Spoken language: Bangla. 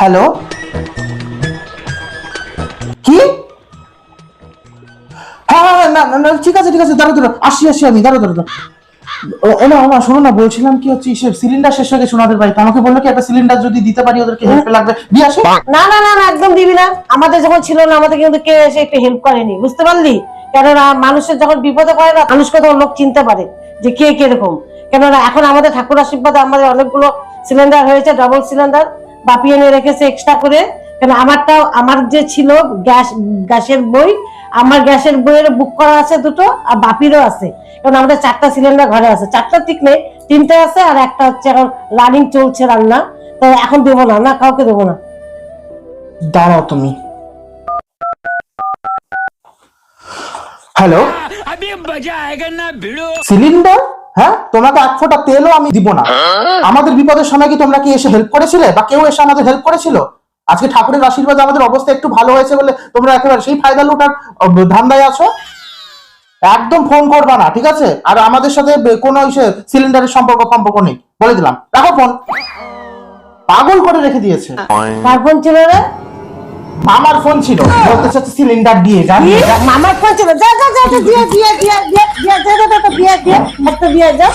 হ্যালো, কি? হ্যাঁ হ্যাঁ, না না ঠিক আছে দাঁড়ো, আসি আমি, দাঁড়ো। না শোনো না, বলছিলাম কি হচ্ছে, সিলিন্ডার শেষ হয়ে গেছে ওনাদের বাড়িতে। আমাকে বললো কি একটা সিলিন্ডার যদি দিতে পারি ওদেরকে হেল্পে লাগবে, দিয়ে আসো। না না না না, একদম দিবি না। আমাদের যখন ছিল না, আমাদের কিন্তু কে এসে একটু হেল্প করেনি, বুঝতে পারলি? কেননা মানুষের যখন বিপদে পড়ে না, মানুষকে তখন লোক চিনতে পারে যে কে কিরকম। কেননা এখন আমাদের ঠাকুর আশীর্বাদে আমাদের অনেকগুলো সিলিন্ডার হয়েছে, ডাবল সিলিন্ডার বাপি এনে রেখেছে এক্সট্রা করে। কেন আমার যে ছিল গ্যাসের বই, আমার গ্যাসের বইয়ের বুক করা আছে দুটো, আর বাপিরও আছে। কারণ আমাদের 4টা সিলিন্ডার ঘরে আছে, 4টা ঠিক নেই, 3টে আছে, আর একটা হচ্ছে এখন রানিং চলছে রান্না। তো এখন দেবো না, না কাউকে দেবো না। দাঁড়াও তুমি। Hello, cylinder? হ্যাঁ, তোমাকে 1 ফোঁটা তেলও আমি দিব না। আমাদের বিপদের সময় কি তোমরা কি এসে হেল্প করেছিলে, বা কেউ এসে আমাদের হেল্প করেছিল? আজকে ঠাকুরের আশীর্বাদে আমাদের অবস্থা একটু ভালো হয়েছে বলে তোমরা একেবারে সেই ফায়দা লুটার ধান্দায় আছো। একদম ফোন করবা না, ঠিক আছে? আর আমাদের সাথে কোনো সিলিন্ডারের সম্পর্ক নেই, বলে দিলাম। রাখো ফোন। পাগল করে রেখে দিয়েছে। কার ফোন ছিল রে? মামার ফোন ছিল, বলতে চাচ্ছে সিলিন্ডার দিয়ে যান। মামার ফোন ছিল, যা যা যা যা, দিয়ে দিয়ে দিয়ে দিয়ে দিয়ে যা যা যা, দিয়ে দিয়ে একটা দিয়ে যা।